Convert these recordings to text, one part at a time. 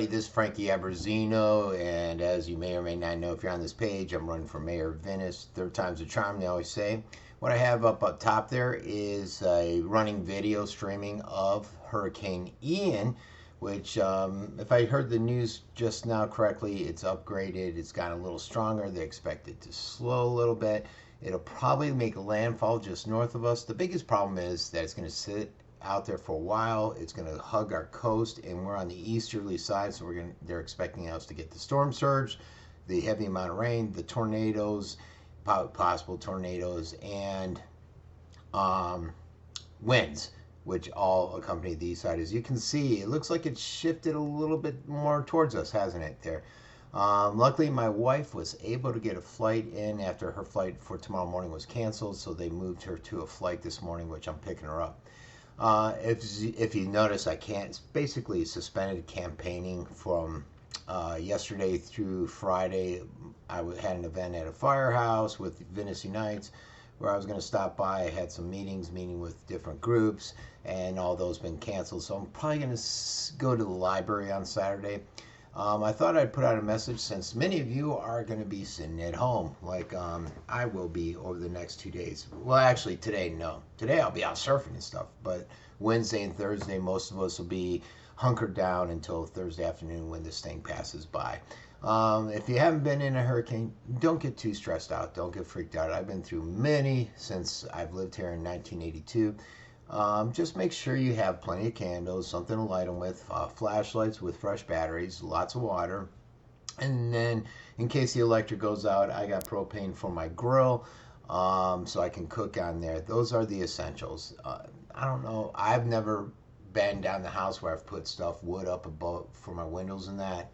everybody, this is Frankie Abbruzzino, and as you may or may not know, if you're on this page, I'm running for mayor of Venice. Third time's a charm, they always say. What I have up top there is a running video streaming of Hurricane Ian, which, if I heard the news just now correctly, it's upgraded. It's gotten a little stronger. They expect it to slow a little bit. It'll probably make landfall just north of us. The biggest problem is that it's going to sit out there for a while. It's going to hug our coast, and we're on the easterly side, so they're expecting us to get the storm surge, the heavy amount of rain, the tornadoes, possible tornadoes, and winds, which all accompany the east side. As you can see, it looks like it's shifted a little bit more towards us, hasn't it there? Luckily, my wife was able to get a flight in after her flight for tomorrow morning was canceled, so they moved her to a flight this morning, which I'm picking her up. If you notice, I can't. It's basically suspended campaigning from yesterday through Friday. I had an event at a firehouse with Venice Unites where I was going to stop by. I had some meeting with different groups, and all those been canceled. So I'm probably going to go to the library on Saturday. I thought I'd put out a message since many of you are going to be sitting at home, like I will be over the next 2 days. Well, actually, today, no. Today I'll be out surfing and stuff, but Wednesday and Thursday, most of us will be hunkered down until Thursday afternoon when this thing passes by. If you haven't been in a hurricane, don't get too stressed out. Don't get freaked out. I've been through many since I've lived here in 1982. Just make sure you have plenty of candles, something to light them with, flashlights with fresh batteries, lots of water. And then in case the electric goes out, I got propane for my grill, so I can cook on there. Those are the essentials. I don't know. I've never been down the house where I've put wood up above for my windows and that.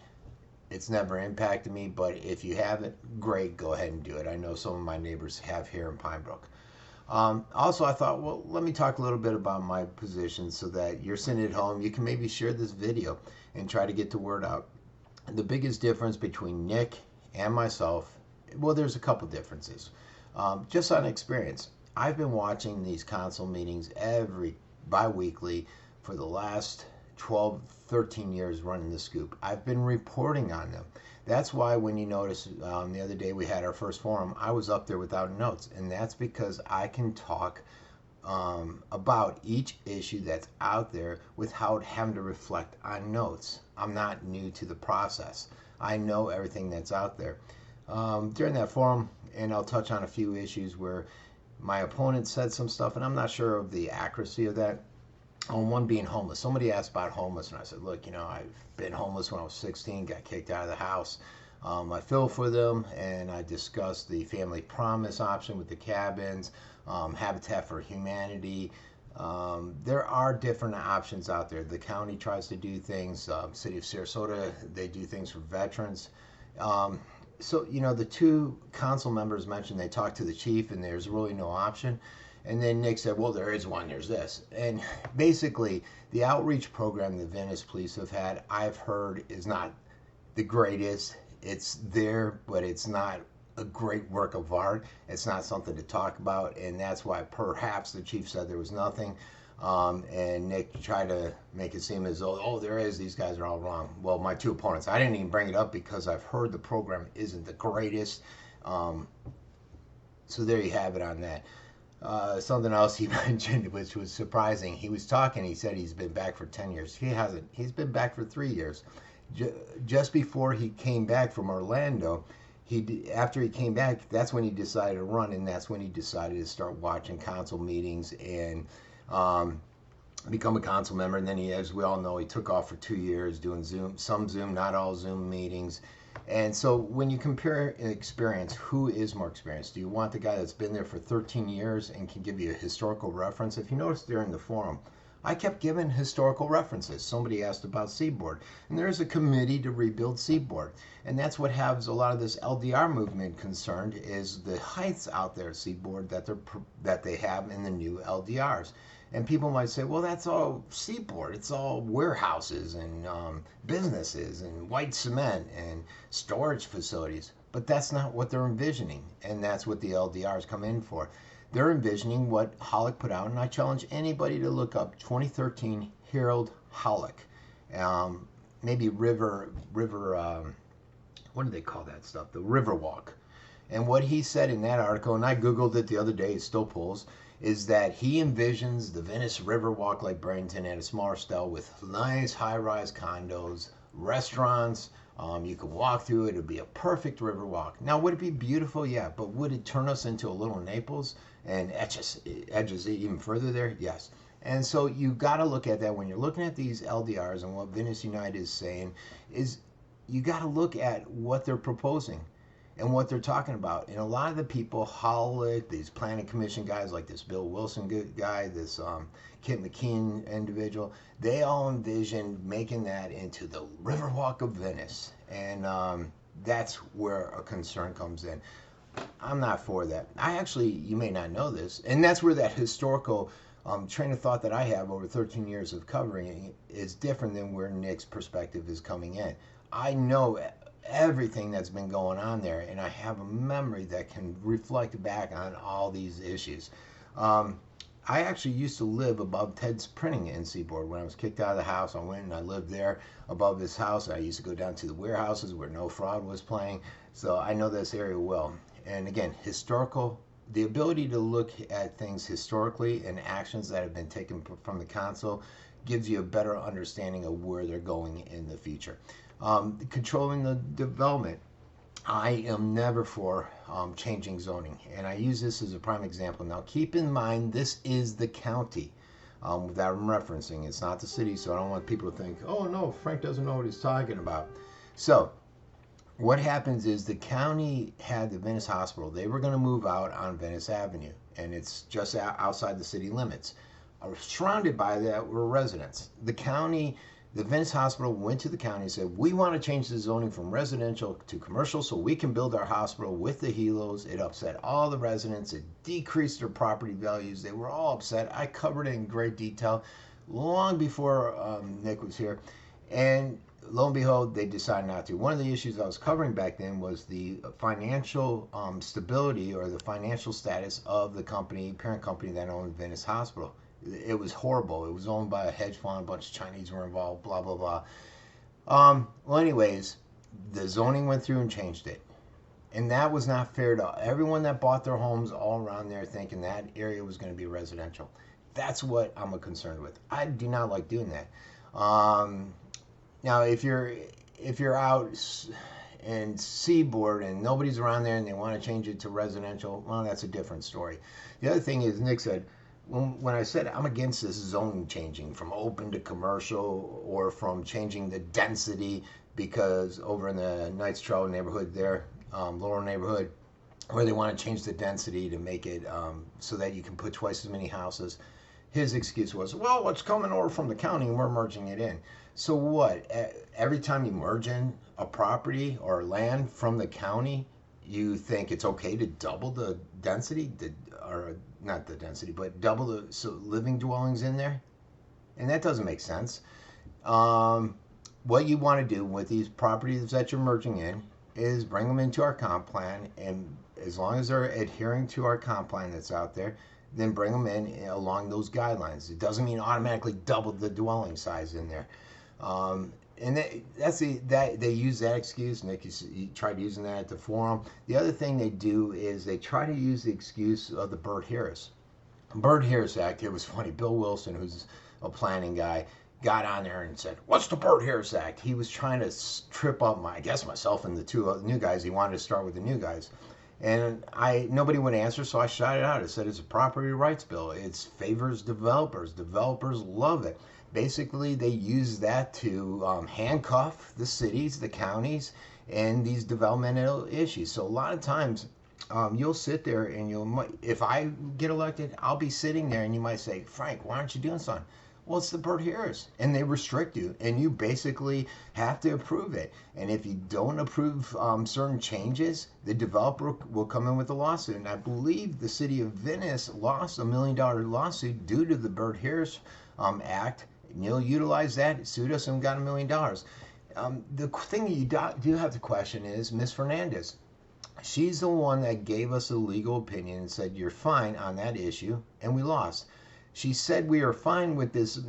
It's never impacted me, but if you haven't, great, go ahead and do it. I know some of my neighbors have here in Pine Brook. Also, I thought, well, let me talk a little bit about my position so that you're sitting at home. You can maybe share this video and try to get the word out. The biggest difference between Nick and myself, well, there's a couple differences. Just on experience, I've been watching these council meetings bi-weekly for the last 12, 13 years running the scoop. I've been reporting on them. That's why when you notice the other day we had our first forum, I was up there without notes. And that's because I can talk about each issue that's out there without having to reflect on notes. I'm not new to the process. I know everything that's out there. During that forum, and I'll touch on a few issues where my opponent said some stuff, and I'm not sure of the accuracy of that. On one being homeless. Somebody asked about homeless, and I said, look, I've been homeless when I was 16, got kicked out of the house. I feel for them, and I discussed the family promise option with the cabins, Habitat for Humanity. There are different options out there. The county tries to do things. City of Sarasota, they do things for veterans. So, the two council members mentioned they talked to the chief, and there's really no option. And then Nick said, well, there is one, there's this. And basically, the outreach program the Venice police have had, I've heard, is not the greatest. It's there, but it's not a great work of art. It's not something to talk about, and that's why perhaps the chief said there was nothing. And Nick tried to make it seem as though, oh, there is, these guys are all wrong. Well, my two opponents, I didn't even bring it up because I've heard the program isn't the greatest. So there you have it on that. Something else he mentioned, which was surprising. He was talking. He said he's been back for 10 years. He hasn't. He's been back for 3 years. Just before he came back from Orlando, after he came back, that's when he decided to run, and that's when he decided to start watching council meetings and become a council member. And then he, as we all know, he took off for 2 years doing some Zoom, not all Zoom meetings. And so when you compare experience, who is more experienced? Do you want the guy that's been there for 13 years and can give you a historical reference? If you notice during the forum, I kept giving historical references. Somebody asked about Seaboard, and there's a committee to rebuild Seaboard. And that's what has a lot of this LDR movement concerned, is the heights out there at Seaboard that they have in the new LDRs. And people might say, well, that's all Seaboard. It's all warehouses and businesses and white cement and storage facilities. But that's not what they're envisioning. And that's what the LDRs come in for. They're envisioning what Hollick put out. And I challenge anybody to look up 2013 Harold Hollick. maybe river. What do they call that stuff? The river walk. And what he said in that article, and I Googled it the other day, it still pulls, is that he envisions the Venice Riverwalk like Bradenton at a smaller scale with nice high rise condos, restaurants. You could walk through it. It would be a perfect riverwalk. Now, would it be beautiful? Yeah. But would it turn us into a little Naples and edges it even further there? Yes. And so you got to look at that when you're looking at these LDRs, and what Venice United is saying is you got to look at what they're proposing and what they're talking about. And a lot of the people, Hollick, these planning commission guys like this Bill Wilson guy, this Kit McKean individual, they all envision making that into the Riverwalk of Venice. And that's where a concern comes in. I'm not for that. I actually, you may not know this, and that's where that historical train of thought that I have over 13 years of covering it is different than where Nick's perspective is coming in. I know everything that's been going on there, and I have a memory that can reflect back on all these issues. I actually used to live above Ted's printing in Seaboard. When I was kicked out of the house, I went and I lived there above his house. I used to go down to the warehouses where No Fraud was playing, so I know this area well. And again, the ability to look at things historically and actions that have been taken from the council gives you a better understanding of where they're going in the future. Controlling the development. I am never for changing zoning, and I use this as a prime example. Now, keep in mind, this is the county that I'm referencing. It's not the city, so I don't want people to think, oh no, Frank doesn't know what he's talking about. So, what happens is the county had the Venice Hospital. They were going to move out on Venice Avenue, and it's just outside the city limits. Surrounded by that were residents. The Venice Hospital went to the county and said, we want to change the zoning from residential to commercial so we can build our hospital with the helos. It upset all the residents. It decreased their property values. They were all upset. I covered it in great detail long before Nick was here. And lo and behold, they decided not to. One of the issues I was covering back then was the financial stability or the financial status of the parent company that owned Venice Hospital. It was horrible. It was owned by a hedge fund. A bunch of Chinese were involved, blah, blah, blah. Well, anyways, the zoning went through and changed it. And that was not fair to everyone that bought their homes all around there thinking that area was going to be residential. That's what I'm concerned with. I do not like doing that. Now, if you're out in Seaboard and nobody's around there and they want to change it to residential, well, that's a different story. The other thing is, Nick said, when I said I'm against this zone changing from open to commercial or from changing the density, because over in the Knights Trail neighborhood there, Laurel neighborhood, where they want to change the density to make it so that you can put twice as many houses, his excuse was, well, it's coming over from the county and we're merging it in. So what? Every time you merge in a property or land from the county, you think it's okay to double the density, or not the density, but double the living dwellings in there? And that doesn't make sense. What you want to do with these properties that you're merging in is bring them into our comp plan, and as long as they're adhering to our comp plan that's out there, then bring them in along those guidelines. It doesn't mean automatically double the dwelling size in there. And they use that excuse. Nick, you tried using that at the forum. The other thing they do is they try to use the excuse of the Burt-Harris Act. It was funny. Bill Wilson, who's a planning guy, got on there and said, "What's the Burt-Harris Act?" He was trying to trip up myself and the two new guys. He wanted to start with the new guys. And nobody would answer, so I shouted out. I said, it's a property rights bill. It favors developers. Developers love it. Basically, they use that to handcuff the cities, the counties, and these developmental issues. So a lot of times, you'll sit there and if I get elected, I'll be sitting there and you might say, Frank, why aren't you doing something? Well, it's the Burt-Harris, and they restrict you, and you basically have to approve it. And if you don't approve certain changes, the developer will come in with a lawsuit. And I believe the city of Venice lost $1 million lawsuit due to the Burt-Harris Act. And you'll utilize that, sued us, and got $1 million. The thing you do have to question is Ms. Fernandez. She's the one that gave us a legal opinion and said, you're fine on that issue, and we lost. She said we are fine with this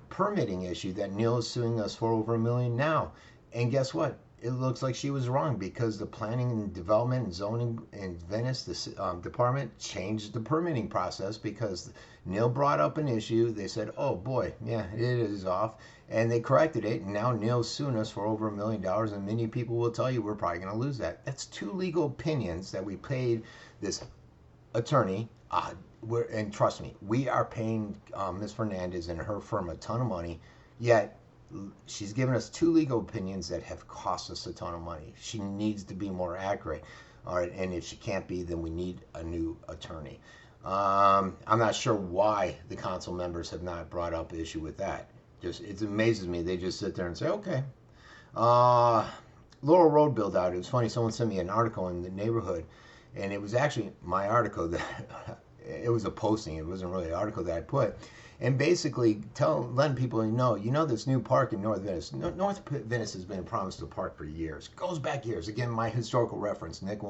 permitting issue that Neil is suing us for over $1 million now. And guess what? It looks like she was wrong because the planning and development and zoning in Venice, the department, changed the permitting process because Neil brought up an issue. They said, oh boy, yeah, it is off. And they corrected it. And now Neil's suing us for over $1 million. And many people will tell you we're probably going to lose that. That's two legal opinions that we paid this attorney. And trust me, we are paying Ms. Fernandez and her firm a ton of money. Yet she's given us two legal opinions that have cost us a ton of money. She needs to be more accurate. All right, and if she can't be, then we need a new attorney. I'm not sure why the council members have not brought up issue with that. Just it amazes me. They just sit there and say, okay. Laurel Road build out. It was funny. Someone sent me an article in the neighborhood, and it was actually my article that it was a posting. It wasn't really an article that I put. And basically letting people know, this new park in North Venice. North Venice has been promised a park for years. Goes back years. Again, my historical reference. Nick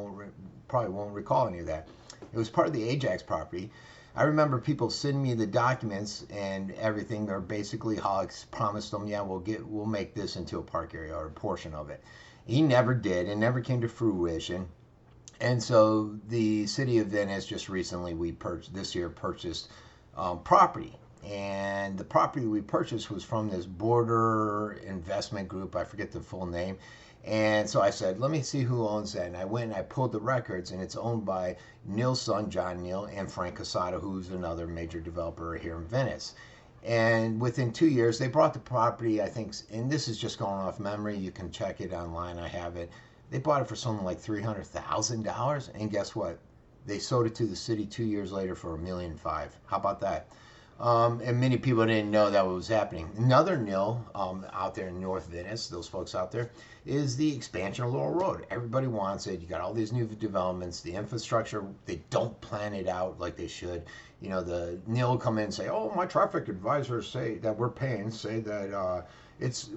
probably won't recall any of that. It was part of the Ajax property. I remember people sending me the documents and everything. They're basically Hollick's promised them, yeah, we'll make this into a park area or a portion of it. He never did, and never came to fruition. And so the city of Venice just recently this year purchased property. And the property we purchased was from this Border Investment Group. I forget the full name. And so I said, let me see who owns that. And I went and I pulled the records, and it's owned by Neil's son, John Neil, and Frank Casado, who's another major developer here in Venice. And within 2 years, they bought the property, I think, and this is just going off memory. You can check it online. I have it. They bought it for something like $300,000. And guess what? They sold it to the city 2 years later for $1.5 million. How about that? And many people didn't know that was happening. Another nil out there in North Venice, those folks out there, is the expansion of Laurel Road. Everybody wants it. You got all these new developments, the infrastructure, they don't plan it out like they should. The nil will come in and say, oh, my traffic advisors say that we're paying, say that it's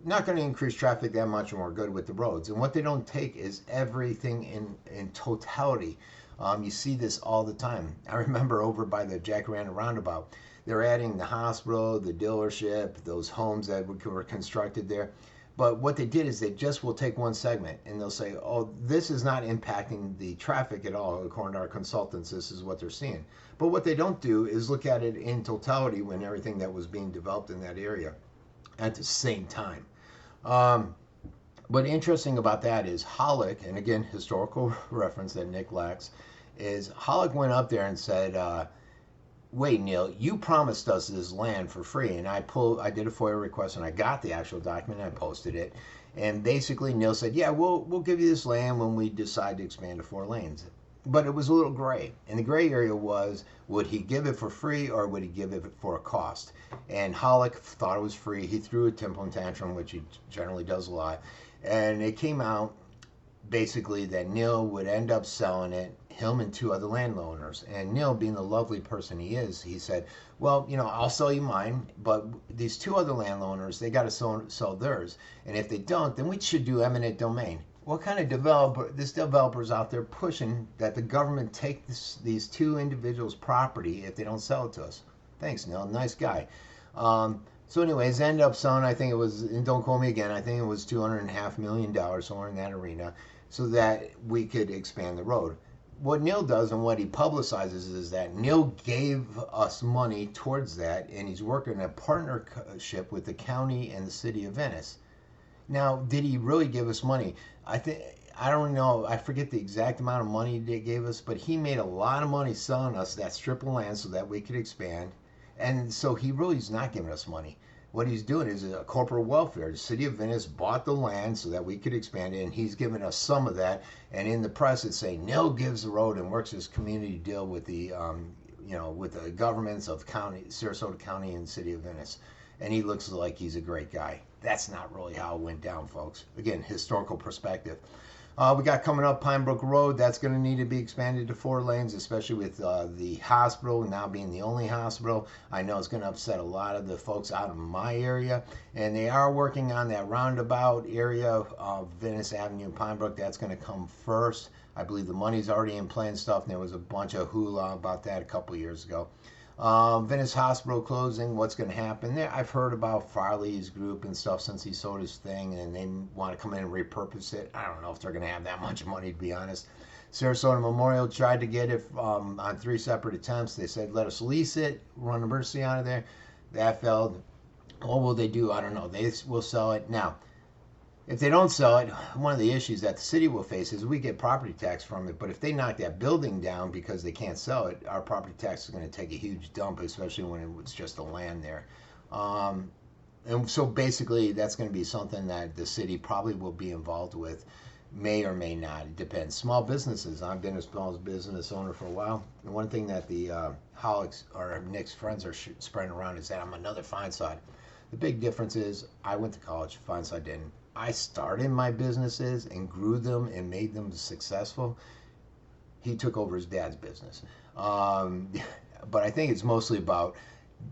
not going to increase traffic that much and we're good with the roads. And what they don't take is everything in totality. You see this all the time. I remember over by the Jacaranda roundabout, they're adding the hospital, the dealership, those homes that were constructed there. But what they did is they just will take one segment and they'll say, oh, this is not impacting the traffic at all. According to our consultants, this is what they're seeing. But what they don't do is look at it in totality when everything that was being developed in that area at the same time. But interesting about that is Hollick, and again, historical reference that Nick lacks, is Hollick went up there and said, wait, Neil, you promised us this land for free. And I did a FOIA request and I got the actual document and I posted it. And basically Neil said, yeah, we'll give you this land when we decide to expand to 4 lanes. But it was a little gray. And the gray area was, would he give it for free or would he give it for a cost? And Hollick thought it was free. He threw a temper tantrum, which he generally does a lot. And it came out basically that Neil would end up selling it, him and 2 other landowners. And Neil, being the lovely person he is, he said, well, I'll sell you mine, but these 2 other landowners, they got to sell theirs. And if they don't, then we should do eminent domain. What kind of developer, this developer's out there pushing that the government take these 2 individuals' property if they don't sell it to us? Thanks, Neil. Nice guy. So anyways, end up selling, I think it was, and don't quote me again, I think it was $2.5 million, somewhere in that arena, so that we could expand the road. What Neil does and what he publicizes is that Neil gave us money towards that, and he's working a partnership with the county and the city of Venice. Now, did he really give us money? I don't know. I forget the exact amount of money they gave us, but he made a lot of money selling us that strip of land so that we could expand. And so he really is not giving us money. What he's doing is a corporate welfare. The city of Venice bought the land so that we could expand it, and he's giving us some of that. And in the press, it's saying Neil gives the road and works this community deal with the, with the governments of Sarasota County and the city of Venice. And he looks like he's a great guy. That's not really how it went down, folks. Again, historical perspective. We got coming up Pine Brook Road. That's going to need to be expanded to 4 lanes, especially with the hospital now being the only hospital. I know it's going to upset a lot of the folks out in my area. And they are working on that roundabout area of Venice Avenue, Pine Brook. That's going to come first. I believe the money's already in play and stuff. And there was a bunch of hula about that a couple years ago. Venice Hospital closing. What's going to happen there? I've heard about Farley's group and stuff since he sold his thing, and they want to come in and repurpose it. I don't know if they're going to have that much money, to be honest. Sarasota Memorial tried to get it on 3 separate attempts. They said, let us lease it, run emergency out of there. That failed. What will they do? I don't know. They will sell it. Now, if they don't sell it, one of the issues that the city will face is we get property tax from it. But if they knock that building down because they can't sell it, our property tax is going to take a huge dump, especially when it was just a land there. And so basically, that's going to be something that the city probably will be involved with, may or may not. It depends. Small businesses. I've been a small business owner for a while. And one thing that the Hollicks or Nick's friends are spreading around is that I'm another Feinsod. The big difference is I went to college, Feinsod didn't. I started my businesses and grew them and made them successful. He took over his dad's business. But I think it's mostly about,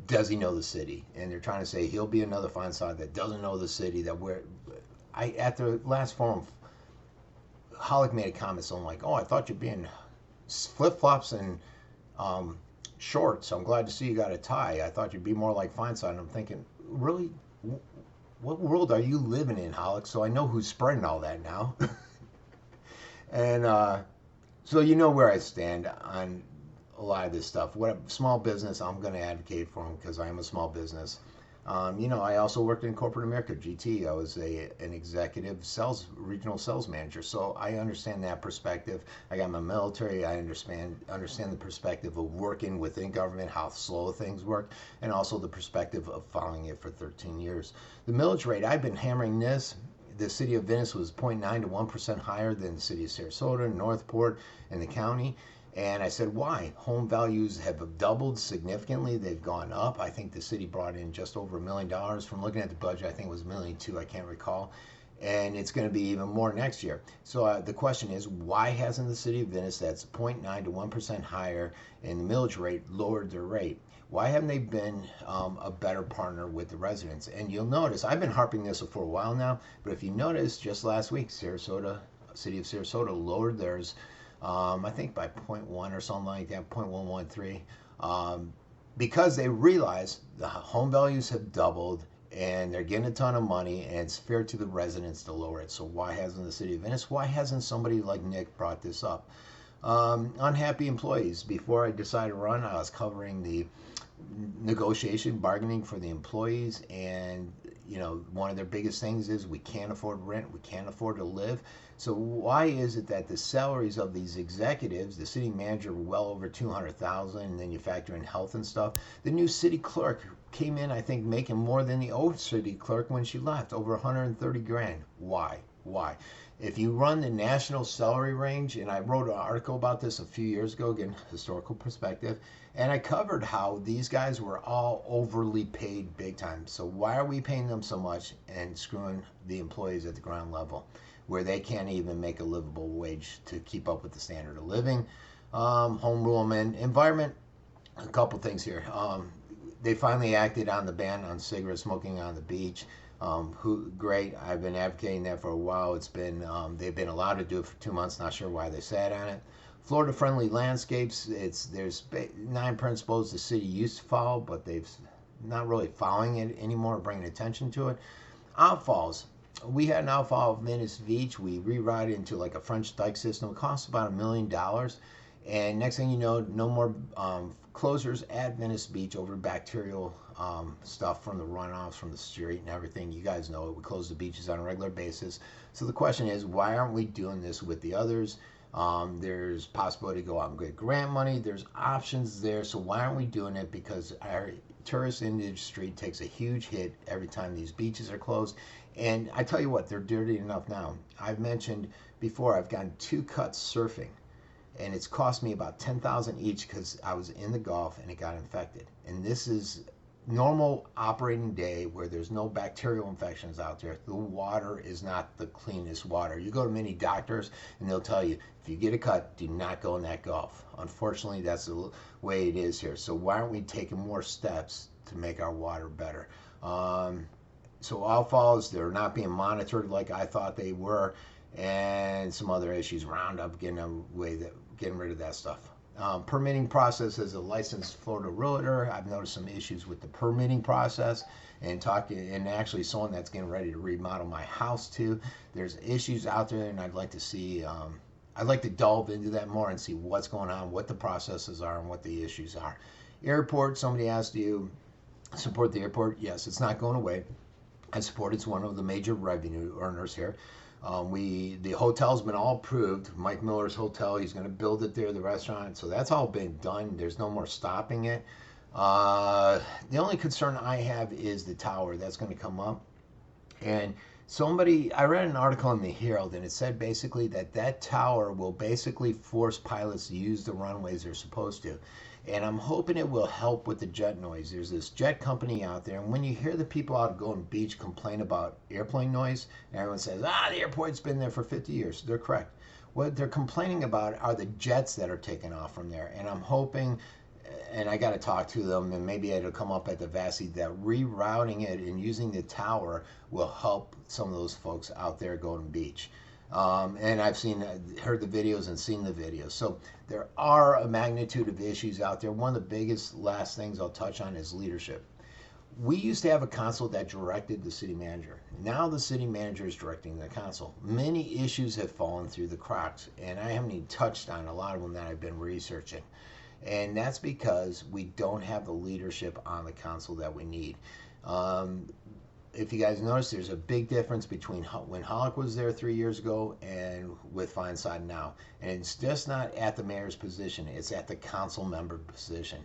does he know the city? And they're trying to say he'll be another Feinsod that doesn't know the city. At the last forum, Hollick made a comment something like, "Oh, I thought you'd be in flip-flops and shorts. I'm glad to see you got a tie. I thought you'd be more like Feinsod." And I'm thinking, really? What world are you living in, Hollick? So I know who's spreading all that now. And so you know where I stand on a lot of this stuff. What small business, I'm going to advocate for them because I am a small business. I also worked in corporate America, GT. I was an executive regional sales manager, so I understand that perspective. I got my military. I understand the perspective of working within government, how slow things work, and also the perspective of following it for 13 years. The millage rate, I've been hammering this. The city of Venice was 0.9 to 1% higher than the city of Sarasota, Northport, and the county. And I said, why? Home values have doubled significantly. They've gone up. I think the city brought in just over $1 million. From looking at the budget, I think it was $1.2 million. I can't recall. And it's going to be even more next year. So the question is, why hasn't the city of Venice, that's 0.9 to 1% higher in the millage rate, lowered their rate? Why haven't they been a better partner with the residents? And you'll notice, I've been harping this for a while now, but if you notice, just last week, city of Sarasota lowered theirs, I think by 0.1 or something like that, 0.113, because they realize the home values have doubled and they're getting a ton of money and it's fair to the residents to lower it. So why hasn't the city of Venice, why hasn't somebody like Nick brought this up? Unhappy employees. Before I decided to run, I was covering the negotiation, bargaining for the employees, and one of their biggest things is we can't afford rent, we can't afford to live. So why is it that the salaries of these executives, the city manager, were well over $200,000, and then you factor in health and stuff? The new city clerk came in, I think, making more than the old city clerk when she left, over 130 grand. Why? If you run the national salary range, and I wrote an article about this a few years ago, again, historical perspective, and I covered how these guys were all overly paid big time. So why are we paying them so much and screwing the employees at the ground level, where they can't even make a livable wage to keep up with the standard of living? Home rule and environment, a couple things here. They finally acted on the ban on cigarette smoking on the beach. Great. I've been advocating that for a while. It's been they've been allowed to do it for 2 months. Not sure why they sat on it. Florida-friendly landscapes. There's 9 principles the city used to follow, but they've not really following it anymore, bringing attention to it. Outfalls. We had an outfall of Venice Beach. We rerouted into like a French dike system. It cost about $1 million. And next thing you know, no more closures at Venice Beach over bacterial stuff from the runoffs from the street and everything. You guys know it. We close the beaches on a regular basis. So the question is, why aren't we doing this with the others? There's possibility to go out and get grant money. There's options there. So why aren't we doing it? Because our tourist industry takes a huge hit every time these beaches are closed. And I tell you what, they're dirty enough now. I've mentioned before, I've gotten 2 cuts surfing, and it's cost me about $10,000 each because I was in the Gulf and it got infected. And this is normal operating day where there's no bacterial infections out there. The water is not the cleanest water. You go to many doctors and they'll tell you, if you get a cut, do not go in that Gulf. Unfortunately, that's the way it is here. So why aren't we taking more steps to make our water better? So outfalls, they're not being monitored like I thought they were, and some other issues, Roundup, getting rid of that stuff. Permitting process as a licensed Florida realtor, I've noticed some issues with the permitting process, and actually someone that's getting ready to remodel my house too. There's issues out there, and I'd like to see. I'd like to delve into that more and see what's going on, what the processes are, and what the issues are. Airport, somebody asked you, support the airport. Yes, it's not going away. I support it's one of the major revenue earners here. The hotel's been all approved. Mike Miller's hotel, he's going to build it there, the restaurant. So that's all been done. There's no more stopping it. The only concern I have is the tower that's going to come up. And I read an article in the Herald, and it said basically that tower will basically force pilots to use the runways they're supposed to. And I'm hoping it will help with the jet noise. There's this jet company out there, and when you hear the people out at Golden Beach complain about airplane noise, and everyone says, the airport's been there for 50 years. They're correct. What they're complaining about are the jets that are taking off from there. And I'm hoping, and I got to talk to them, and maybe it'll come up at the VASI, that rerouting it and using the tower will help some of those folks out there at Golden Beach. And I've heard the videos and seen the videos. So there are a magnitude of issues out there. One of the biggest last things I'll touch on is leadership. We used to have a council that directed the city manager. Now the city manager is directing the council. Many issues have fallen through the cracks, and I haven't even touched on a lot of them that I've been researching. And that's because we don't have the leadership on the council that we need. If you guys notice, there's a big difference between when Hollick was there 3 years ago and with Feinside now. And it's just not at the mayor's position, it's at the council member position.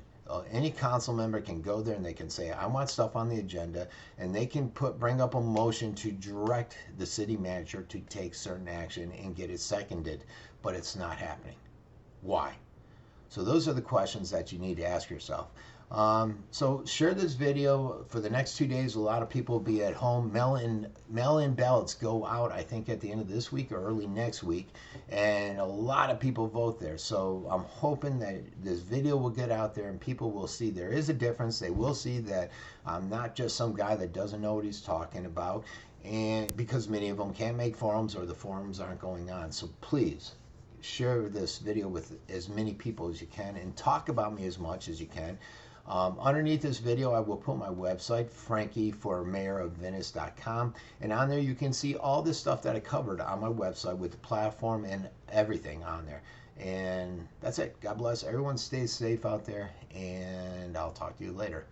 Any council member can go there and they can say, I want stuff on the agenda, and they can bring up a motion to direct the city manager to take certain action and get it seconded, but it's not happening. Why? So those are the questions that you need to ask yourself. So share this video. For the next 2 days, a lot of people will be at home. Mail-in ballots go out, I think, at the end of this week or early next week, and a lot of people vote there. So I'm hoping that this video will get out there and people will see there is a difference. They will see that I'm not just some guy that doesn't know what he's talking about, and because many of them can't make forums or the forums aren't going on. So please share this video with as many people as you can and talk about me as much as you can. Underneath this video, I will put my website, frankieformayorofvenice.com, and on there you can see all this stuff that I covered on my website with the platform and everything on there. And that's it. God bless. Everyone stay safe out there, and I'll talk to you later.